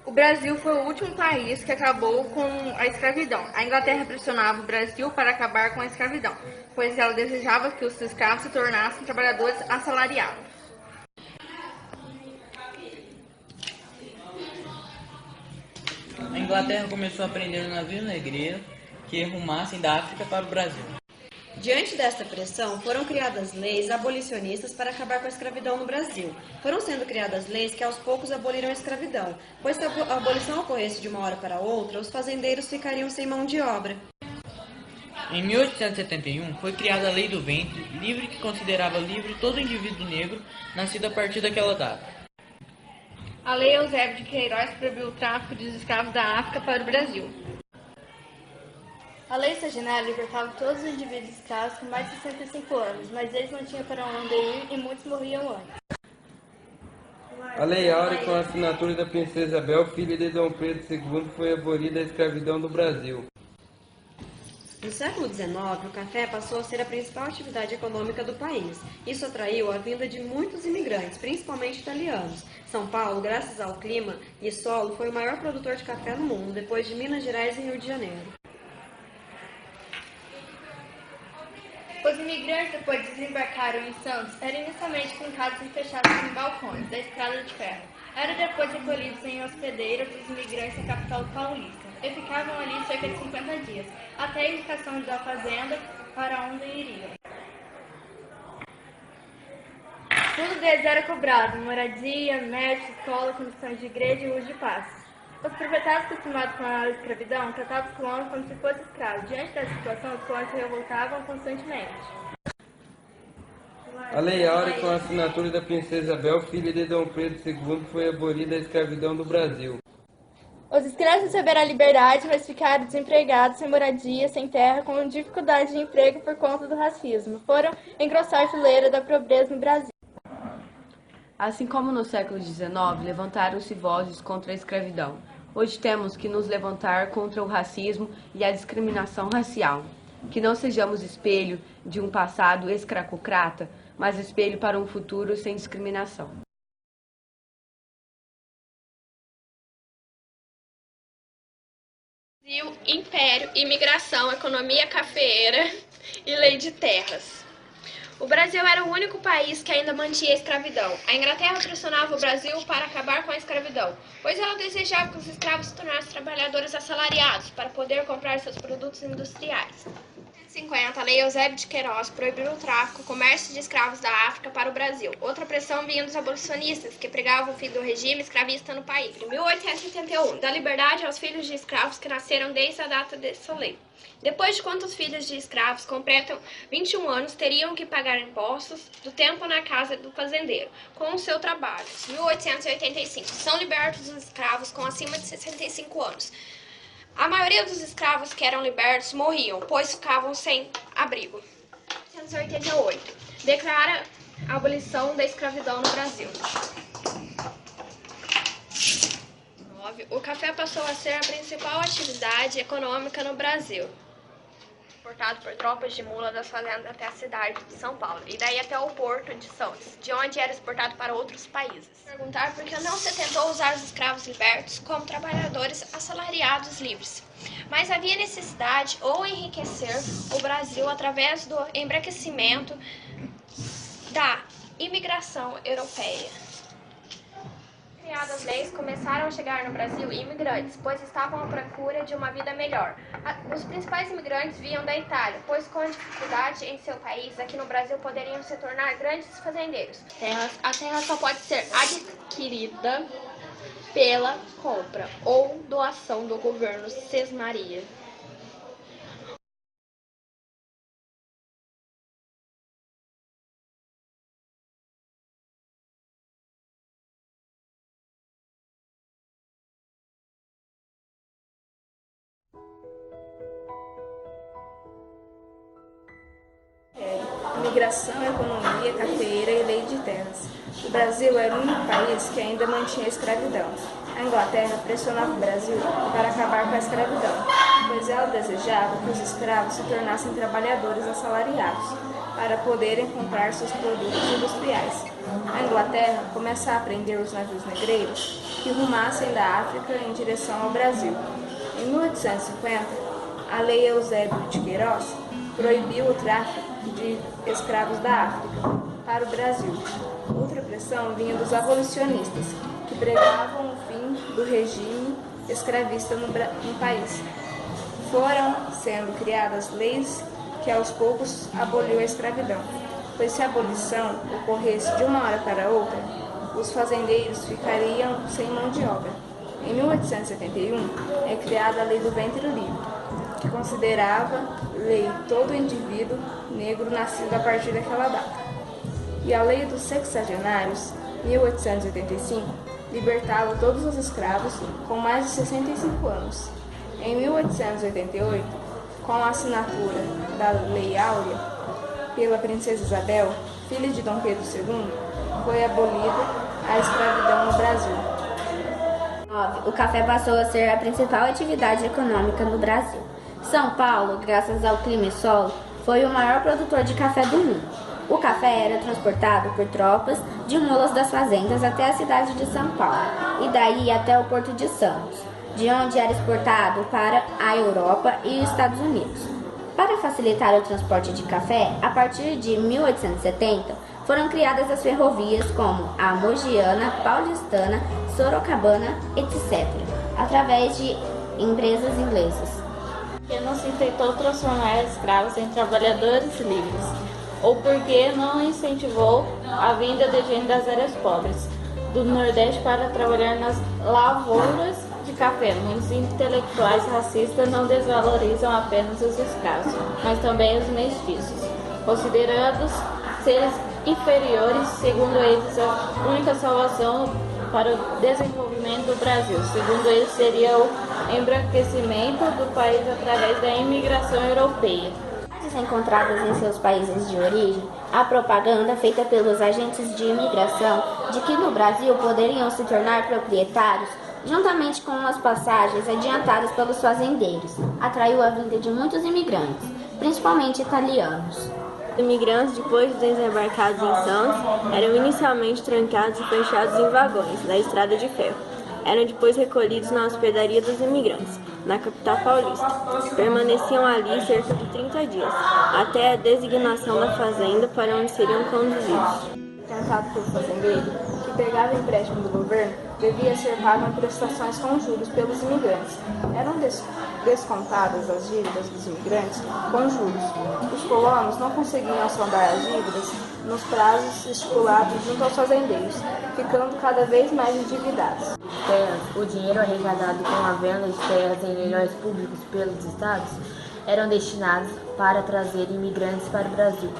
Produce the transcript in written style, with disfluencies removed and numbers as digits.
O Brasil foi o último país que acabou com a escravidão. A Inglaterra pressionava o Brasil para acabar com a escravidão, pois ela desejava que os escravos se tornassem trabalhadores assalariados. A Inglaterra começou a prender navios negreiros que rumassem da África para o Brasil. Diante desta pressão, foram criadas leis abolicionistas para acabar com a escravidão no Brasil. Foram sendo criadas leis que aos poucos aboliram a escravidão, pois se a abolição ocorresse de uma hora para outra, os fazendeiros ficariam sem mão de obra. Em 1871, foi criada a Lei do Ventre Livre, que considerava livre todo indivíduo negro nascido a partir daquela data. A Lei Eusébio de Queiroz proibiu o tráfico de escravos da África para o Brasil. A lei Saginária libertava todos os indivíduos escravos com mais de 65 anos, mas eles não tinham para onde ir e muitos morriam antes. A Lei Áurea, com a assinatura da Princesa Isabel, filha de Dom Pedro II, foi abolida a escravidão do Brasil. No século XIX, o café passou a ser a principal atividade econômica do país. Isso atraiu a vinda de muitos imigrantes, principalmente italianos. São Paulo, graças ao clima e solo, foi o maior produtor de café no mundo, depois de Minas Gerais e Rio de Janeiro. Os imigrantes, depois de desembarcaram em Santos, eram inicialmente fincados e fechados em balcões da estrada de ferro. Eram depois recolhidos em hospedeiros dos imigrantes da capital paulista e ficavam ali cerca de 50 dias, até a indicação da fazenda para onde iriam. Tudo deles era cobrado: moradia, médico, escola, condições de igreja e uso de passos. Os proprietários acostumados com a escravidão tratavam os colonos como se fossem escravos. Diante dessa situação, os colonos se revoltavam constantemente. A Lei Áurea, com a assinatura da Princesa Isabel, filha de Dom Pedro II, foi abolida a escravidão do Brasil. Os escravos receberam a liberdade, mas ficaram desempregados, sem moradia, sem terra, com dificuldade de emprego por conta do racismo. Foram engrossar a fileira da pobreza no Brasil. Assim como no século XIX, levantaram-se vozes contra a escravidão. Hoje temos que nos levantar contra o racismo e a discriminação racial. Que não sejamos espelho de um passado escravocrata, mas espelho para um futuro sem discriminação. Brasil, Império, Imigração, Economia Cafeeira e Lei de Terras. O Brasil era o único país que ainda mantinha a escravidão. A Inglaterra pressionava o Brasil para acabar com a escravidão, pois ela desejava que os escravos se tornassem trabalhadores assalariados para poder comprar seus produtos industriais. Em 1950, a Lei Eusébio de Queiroz proibiu o tráfico e comércio de escravos da África para o Brasil. Outra pressão vinha dos abolicionistas, que pregavam o fim do regime escravista no país. Em 1871, dá liberdade aos filhos de escravos que nasceram desde a data dessa lei. Depois de quantos filhos de escravos completam 21 anos, teriam que pagar impostos do tempo na casa do fazendeiro, com o seu trabalho. Em 1885, são libertos os escravos com acima de 65 anos. A maioria dos escravos que eram libertos morriam, pois ficavam sem abrigo. Em 1888, declara a abolição da escravidão no Brasil. 9. O café passou a ser a principal atividade econômica no Brasil, exportado por tropas de mula das fazendas até a cidade de São Paulo, e daí até o porto de Santos, de onde era exportado para outros países. Perguntar por que não se tentou usar os escravos libertos como trabalhadores assalariados livres, mas havia necessidade ou enriquecer o Brasil através do embranquecimento da imigração europeia. Criadas leis, começaram a chegar no Brasil imigrantes, pois estavam à procura de uma vida melhor. Os principais imigrantes vinham da Itália, pois com dificuldade em seu país, aqui no Brasil poderiam se tornar grandes fazendeiros. A terra só pode ser adquirida pela compra ou doação do governo Sesmaria. Imigração, economia, cafeeira e lei de terras. O Brasil era o único país que ainda mantinha a escravidão. A Inglaterra pressionava o Brasil para acabar com a escravidão, pois ela desejava que os escravos se tornassem trabalhadores assalariados, para poderem comprar seus produtos industriais. A Inglaterra começa a prender os navios negreiros que rumassem da África em direção ao Brasil. Em 1850, a Lei Eusébio de Queiroz proibiu o tráfico de escravos da África para o Brasil. Outra pressão vinha dos abolicionistas, que pregavam o fim do regime escravista no país. Foram sendo criadas leis que aos poucos aboliu a escravidão, pois se a abolição ocorresse de uma hora para outra, os fazendeiros ficariam sem mão de obra. Em 1871 é criada a Lei do Ventre Livre, que considerava lei todo indivíduo negro nascido a partir daquela data. E a Lei dos Sexagenários, 1885, libertava todos os escravos com mais de 65 anos. Em 1888, com a assinatura da Lei Áurea pela Princesa Isabel, filha de Dom Pedro II, foi abolida a escravidão no Brasil. 9. O café passou a ser a principal atividade econômica no Brasil. São Paulo, graças ao clima e solo, foi o maior produtor de café do mundo. O café era transportado por tropas de mulas das fazendas até a cidade de São Paulo e daí até o Porto de Santos, de onde era exportado para a Europa e os Estados Unidos. Para facilitar o transporte de café, a partir de 1870, foram criadas as ferrovias como a Mogiana, Paulistana, Sorocabana, etc., através de empresas inglesas. Porque não se tentou transformar escravos em trabalhadores livres, ou porque não incentivou a vinda de gente das áreas pobres do Nordeste para trabalhar nas lavouras de café. Muitos intelectuais racistas não desvalorizam apenas os escravos, mas também os mestiços, considerados seres inferiores. Segundo eles, a única salvação para o desenvolvimento do Brasil, segundo eles, seria o embranquecimento do país através da imigração europeia. Encontradas em seus países de origem, a propaganda feita pelos agentes de imigração de que no Brasil poderiam se tornar proprietários, juntamente com as passagens adiantadas pelos fazendeiros, atraiu a vinda de muitos imigrantes, principalmente italianos. Os imigrantes, depois de desembarcados em Santos, eram inicialmente trancados e fechados em vagões da estrada de ferro. Eram depois recolhidos na hospedaria dos imigrantes, na capital paulista. Permaneciam ali cerca de 30 dias, até a designação da fazenda para onde seriam conduzidos. Tentado pelo fazendeiro, que pegava empréstimo do governo, devia ser pago em prestações com juros pelos imigrantes. Eram descontadas as dívidas dos imigrantes com juros. Os colonos não conseguiam sondar as dívidas nos prazos estipulados junto aos fazendeiros, ficando cada vez mais endividados. O dinheiro arrecadado com a venda de terras em leilões públicos pelos estados eram destinados para trazer imigrantes para o Brasil.